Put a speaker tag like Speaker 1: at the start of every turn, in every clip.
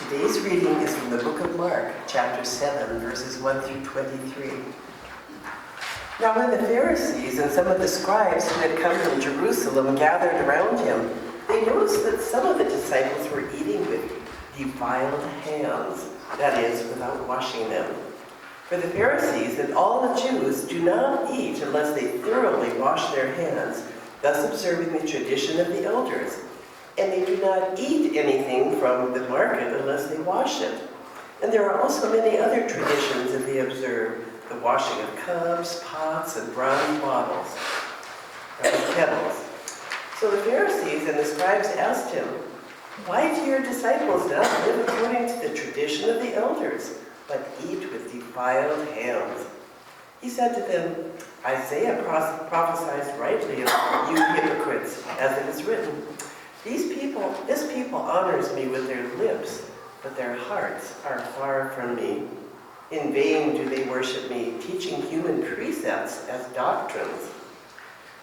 Speaker 1: Today's reading is from the book of Mark, chapter 7, verses 1 through 23. Now when the Pharisees and some of the scribes who had come from Jerusalem gathered around him, they noticed that some of the disciples were eating with defiled hands, that is, without washing them. For the Pharisees and all the Jews do not eat unless they thoroughly wash their hands, thus observing the tradition of the elders. And they do not eat anything from the market unless they wash it. And there are also many other traditions that they observe, the washing of cups, pots, and bronze bottles, kettles. So the Pharisees and the scribes asked him, "Why do your disciples not live according to the tradition of the elders, but eat with defiled hands?" He said to them, "Isaiah prophesied rightly of you hypocrites, as it is written, this people honors me with their lips, but their hearts are far from me. In vain do they worship me, teaching human precepts as doctrines.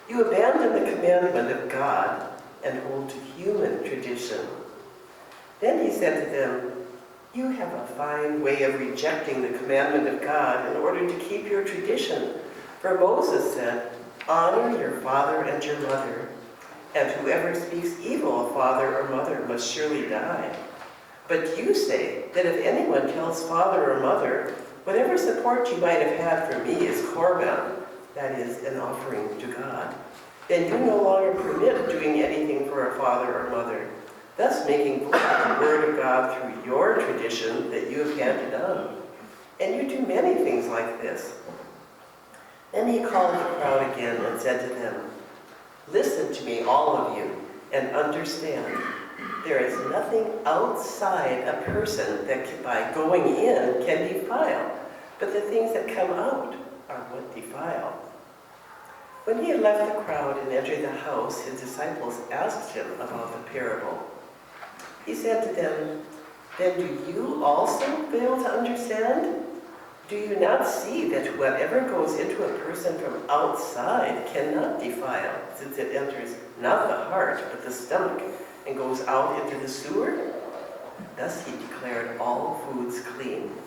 Speaker 1: You abandon the commandment of God and hold to human tradition." Then he said to them, "You have a fine way of rejecting the commandment of God in order to keep your tradition. For Moses said, 'Honor your father and your mother,' and whoever speaks evil of father or mother must surely die. But you say that if anyone tells father or mother, 'Whatever support you might have had from me is korban,' that is, an offering to God, then you no longer permit doing anything for a father or mother, thus making void the word of God through your tradition that you have handed on. And you do many things like this." Then he called the crowd again and said to them, "Listen to me, all of you, and understand. There is nothing outside a person that by going in can defile, but the things that come out are what defile." When he had left the crowd and entered the house, his disciples asked him about the parable. He said to them, "Then do you also fail to understand? Do you not see that whatever goes into a person from outside cannot defile, since it enters not the heart, but the stomach, and goes out into the sewer?" Thus he declared all foods clean.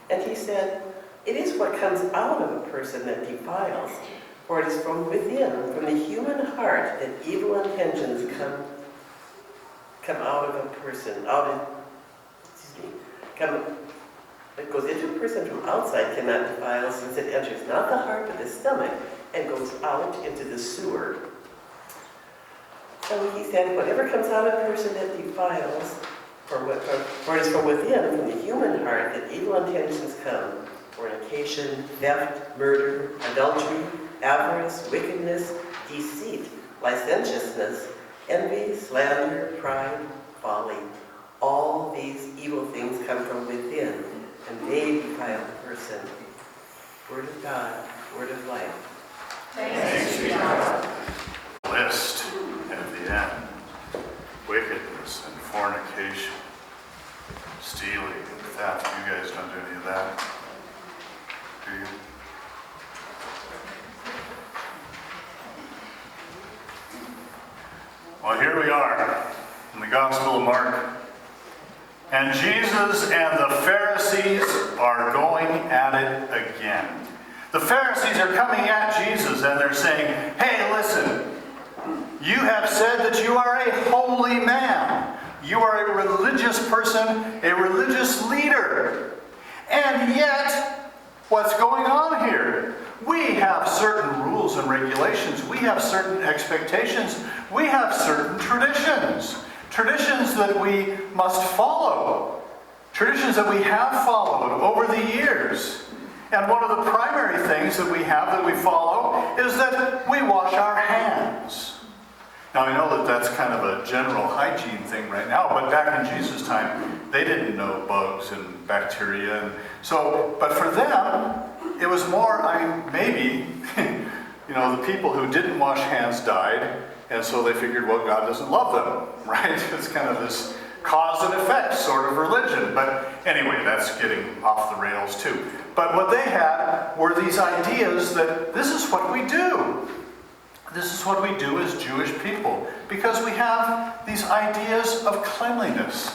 Speaker 1: And he said, "It is what comes out of a person that defiles, for it is from within, from the human heart, that evil intentions come out of a person. What goes into a person from outside cannot defile, since it enters not the heart but the stomach, and goes out into the sewer." So he said, "Whatever comes out of a person that defiles, for it is from within, from the human heart, that evil intentions come: fornication, theft, murder, adultery, avarice, wickedness, deceit, licentiousness, envy, slander, pride, folly. All these evil things come from within, and they defile the person." Word of God, word of life.
Speaker 2: Thanks be to God.
Speaker 3: List at the end: wickedness and fornication, stealing and theft. You guys don't do any of that, do you? Well, here we are in the Gospel of Mark. And Jesus and the Pharisees are going at it again. The Pharisees are coming at Jesus and they're saying, "Hey, listen, you have said that you are a holy man. You are a religious person, a religious leader. And yet, what's going on here? We have certain rules and regulations. We have certain expectations. We have certain traditions. Traditions that we must follow. Traditions that we have followed over the years. And one of the primary things that we have that we follow is that we wash our hands." Now I know that that's kind of a general hygiene thing right now, but back in Jesus' time, they didn't know bugs and bacteria. And so, but for them, it was more, maybe, the people who didn't wash hands died, and so they figured, well, God doesn't love them, right? It's kind of this cause and effect sort of religion. But anyway, that's getting off the rails too. But what they had were these ideas that this is what we do. This is what we do as Jewish people, because we have these ideas of cleanliness.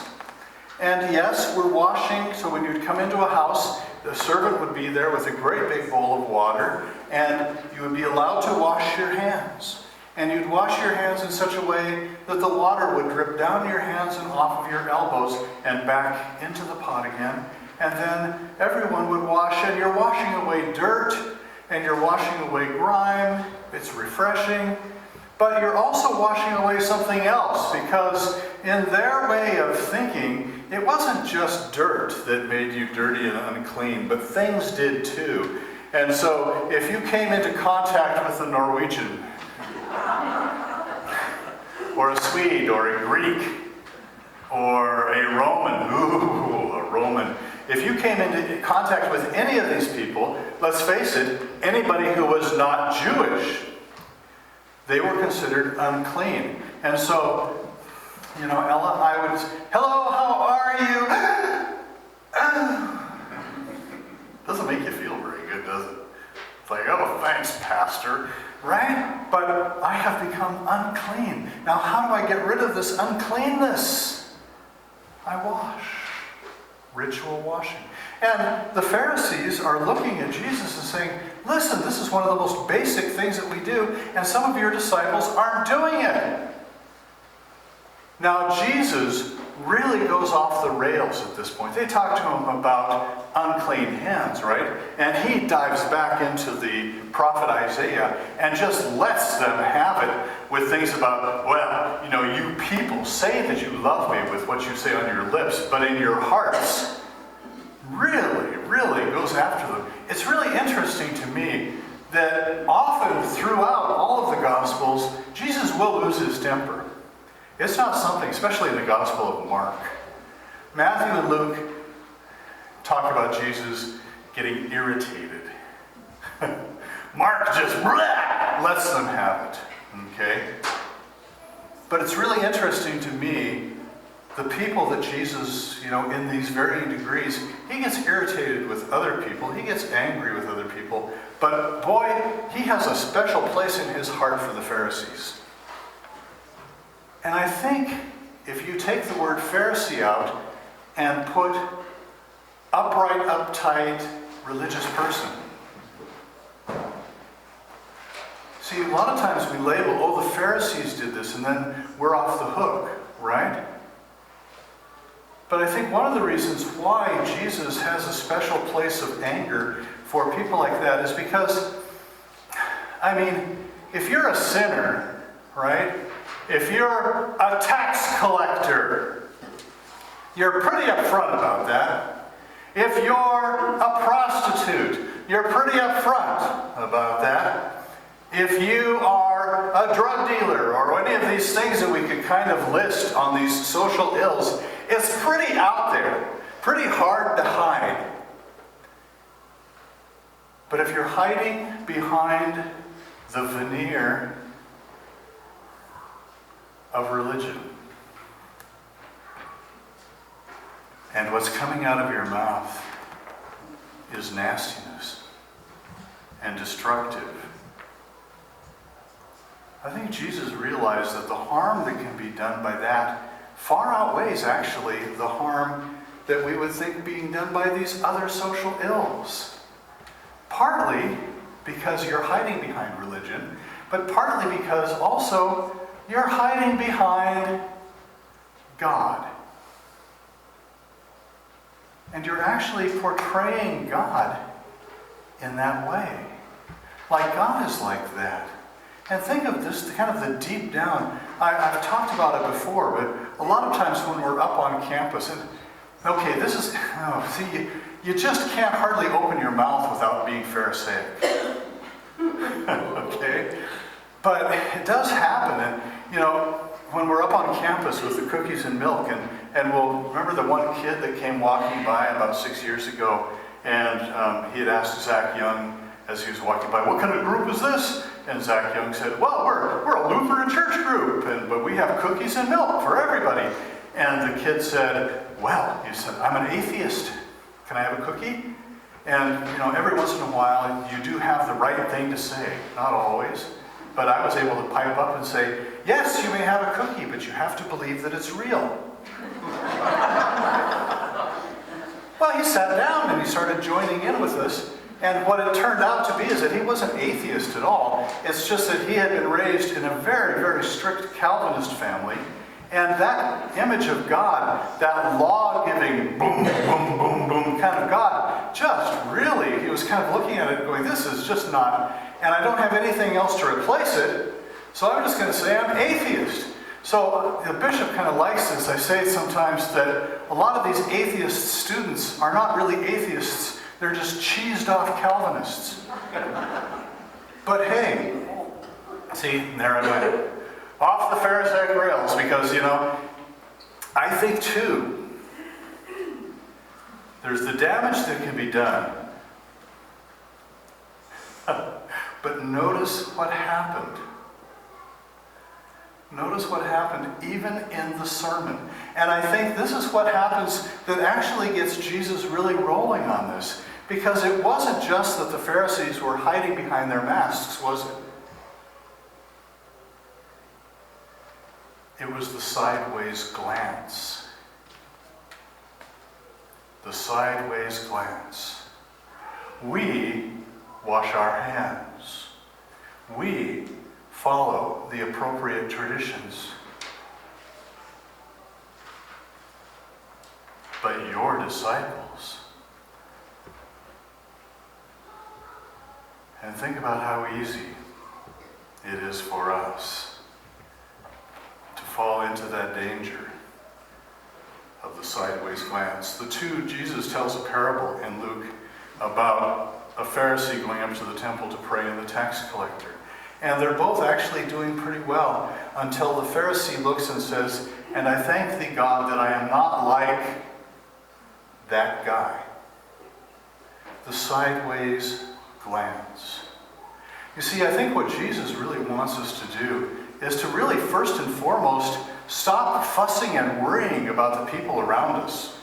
Speaker 3: And yes, we're washing, so when you'd come into a house, the servant would be there with a great big bowl of water, and you would be allowed to wash your hands. And you'd wash your hands in such a way that the water would drip down your hands and off of your elbows and back into the pot again. And then everyone would wash, and you're washing away dirt, and you're washing away grime. It's refreshing. But you're also washing away something else, because in their way of thinking, it wasn't just dirt that made you dirty and unclean, but things did too. And so if you came into contact with a Norwegian, or a Swede, or a Greek, or a Roman, if you came into contact with any of these people, let's face it, anybody who was not Jewish, they were considered unclean. And so, Ella, I would, hello, how are you? Doesn't make you feel very good, does it? It's like, oh, thanks, Pastor. Right? But I have become unclean. Now, how do I get rid of this uncleanness? I wash. Ritual washing. And the Pharisees are looking at Jesus and saying, listen, this is one of the most basic things that we do, and some of your disciples aren't doing it. Now, Jesus really goes off the rails at this point. They talk to him about unclean hands, right? And he dives back into the prophet Isaiah and just lets them have it with things about, well, you people say that you love me with what you say on your lips, but in your hearts, really goes after them. It's really interesting to me that often throughout all of the Gospels, Jesus will lose his temper. It's not something, especially in the Gospel of Mark. Matthew and Luke talk about Jesus getting irritated. Mark just lets them have it. Okay? But it's really interesting to me, the people that Jesus, in these varying degrees, he gets irritated with other people. He gets angry with other people. But boy, he has a special place in his heart for the Pharisees. And I think if you take the word Pharisee out and put upright, uptight, religious person. See, a lot of times we label, the Pharisees did this, and then we're off the hook, right? But I think one of the reasons why Jesus has a special place of anger for people like that is because, if you're a sinner, right? If you're a tax collector, you're pretty upfront about that. If you're a prostitute, you're pretty upfront about that. If you are a drug dealer or any of these things that we could kind of list on these social ills, it's pretty out there, pretty hard to hide. But if you're hiding behind the veneer of religion, and what's coming out of your mouth is nastiness and destructive, I think Jesus realized that the harm that can be done by that far outweighs actually the harm that we would think being done by these other social ills. Partly because you're hiding behind religion, but partly because also you're hiding behind God. And you're actually portraying God in that way. Like God is like that. And think of this, kind of the deep down. I've talked about it before, but a lot of times when we're up on campus, and okay, this is, you just can't hardly open your mouth without being Pharisaic. Okay? But it does happen, and when we're up on campus with the cookies and milk, and we'll remember the one kid that came walking by about 6 years ago, and he had asked Zach Young as he was walking by, what kind of group is this? And Zach Young said, well, we're a Lutheran church group, but we have cookies and milk for everybody. And the kid said, well, he said, I'm an atheist. Can I have a cookie? And, every once in a while, you do have the right thing to say. Not always. But I was able to pipe up and say, yes, you may have a cookie, but you have to believe that it's real. Well, he sat down and he started joining in with us. And what it turned out to be is that he wasn't atheist at all. It's just that he had been raised in a very, very strict Calvinist family. And that image of God, that law-giving, boom, boom, boom, boom kind of God, just really, he was kind of looking at it going, this is just not, and I don't have anything else to replace it, so I'm just going to say I'm atheist. So the bishop kind of likes this. I say sometimes that a lot of these atheist students are not really atheists. They're just cheesed off Calvinists. But hey, see, there I went. Off the Pharisaic rails, because, I think too, there's the damage that can be done. But notice what happened. Notice what happened even in the sermon. And I think this is what happens that actually gets Jesus really rolling on this. Because it wasn't just that the Pharisees were hiding behind their masks, was it? It was the sideways glance. The sideways glance. We wash our hands. We follow the appropriate traditions. But your disciples. And think about how easy it is for us to fall into that danger of the sideways glance. Jesus tells a parable in Luke about a Pharisee going up to the temple to pray and the tax collector. And they're both actually doing pretty well until the Pharisee looks and says, "And I thank thee, God, that I am not like that guy." The sideways glance. You see, I think what Jesus really wants us to do is to really first and foremost stop fussing and worrying about the people around us.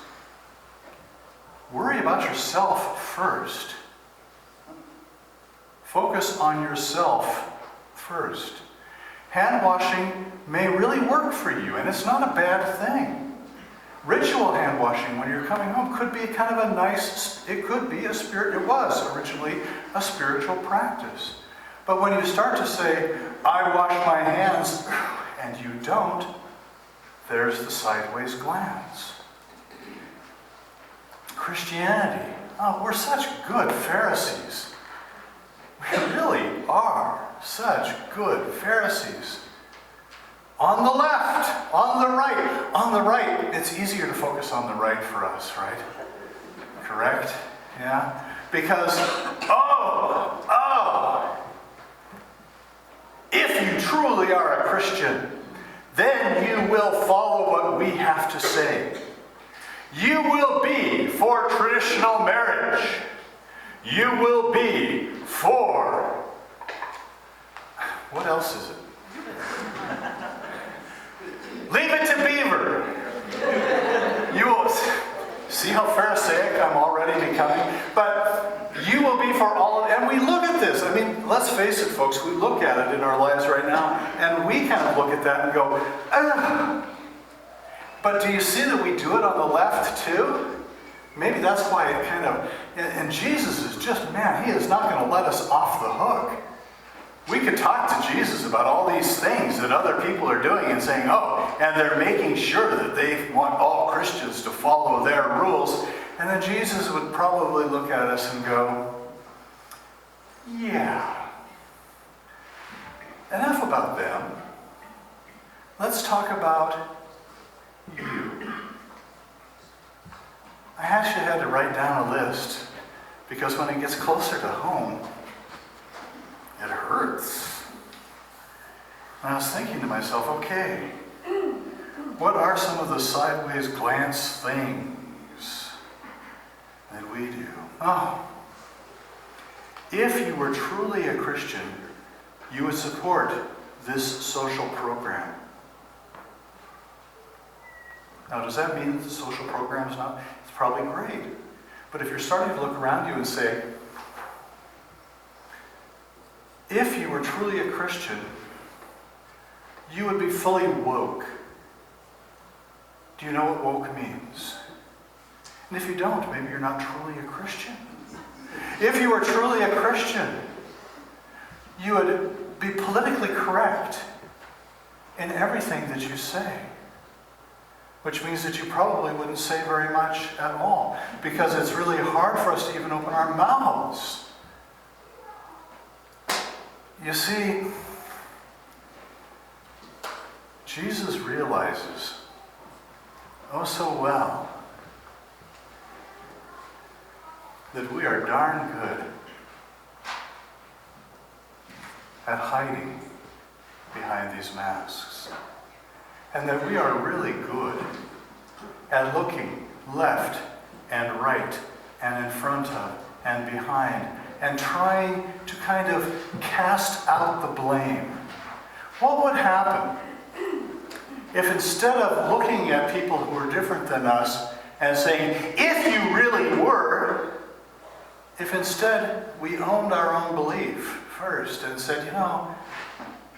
Speaker 3: Worry about yourself first. Focus on yourself first. Hand washing may really work for you, and it's not a bad thing. Ritual hand washing when you're coming home could be kind of a nice, it was originally a spiritual practice. But when you start to say, I wash my hands, and you don't, there's the sideways glance. Christianity, we're such good Pharisees. We really are such good Pharisees. On the left, on the right. On the right, it's easier to focus on the right for us, right? Correct? Yeah? Because, if you truly are a Christian, then you will follow what we have to say. You will be for traditional marriage. You will be for... What else is it? Leave it to Beaver. You will... See how Pharisaic I'm already becoming? But you will be for all of it. And we look at this. I mean, let's face it, folks. We look at it in our lives right now, and we kind of look at that and go, ah. But do you see that we do it on the left too? Maybe that's why it kind of... And Jesus is just, man, he is not going to let us off the hook. We could talk to Jesus about all these things that other people are doing and saying, and they're making sure that they want all Christians to follow their rules. And then Jesus would probably look at us and go, yeah, enough about them. Let's talk about you. I actually had to write down a list because when it gets closer to home, it hurts. And I was thinking to myself, okay, what are some of the sideways glance things that we do? If you were truly a Christian, you would support this social program. Now, does that mean that the social program is not? It's probably great. But if you're starting to look around you and say, if you were truly a Christian, you would be fully woke. Do you know what woke means? And if you don't, maybe you're not truly a Christian. If you were truly a Christian, you would be politically correct in everything that you say. Which means that you probably wouldn't say very much at all, because it's really hard for us to even open our mouths. You see, Jesus realizes, oh so well, that we are darn good at hiding behind these masks. And that we are really good at looking left and right and in front of and behind and trying to kind of cast out the blame. What would happen if instead of looking at people who are different than us and saying, if you really were, if instead we owned our own belief first and said,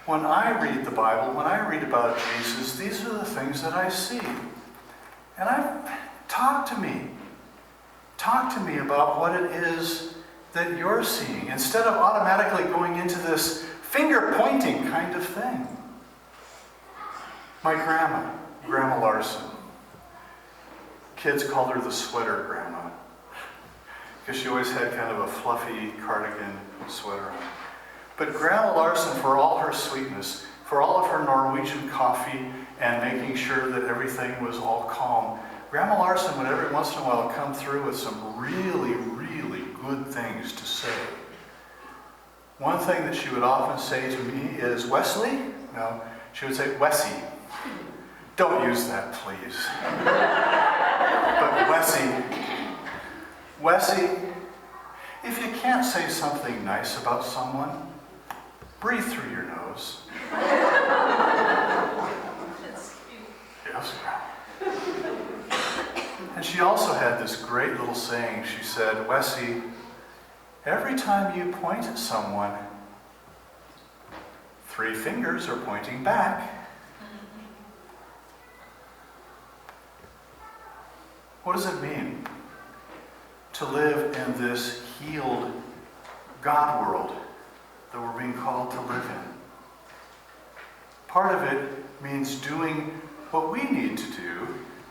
Speaker 3: when I read the Bible, when I read about Jesus, these are the things that I see. And talk to me. Talk to me about what it is that you're seeing, instead of automatically going into this finger-pointing kind of thing. My Grandma Larson, kids called her the sweater grandma, because she always had kind of a fluffy cardigan sweater on. But Grandma Larson, for all her sweetness, for all of her Norwegian coffee and making sure that everything was all calm, Grandma Larson would every once in a while come through with some really, really good things to say. One thing that she would often say to me is, Wesley? No, she would say, Wessie. Don't use that, please. But Wessie, if you can't say something nice about someone, breathe through your nose. Yes, Grandma. And she also had this great little saying. She said, Wessie, every time you point at someone, 3 fingers are pointing back. What does it mean to live in this healed God world that we're being called to live in? Part of it means doing what we need to do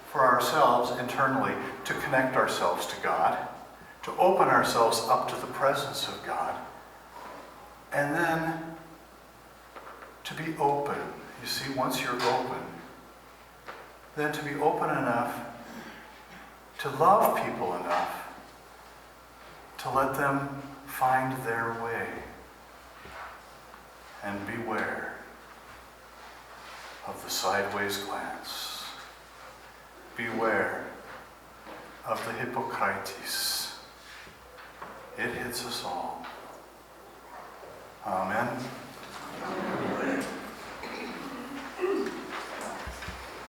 Speaker 3: for ourselves internally to connect ourselves to God, to open ourselves up to the presence of God, and then to be open. You see, once you're open, then to be open enough to love people enough to let them find their way. And beware of the sideways glance. Beware of the hypocrites. It hits us all. Amen.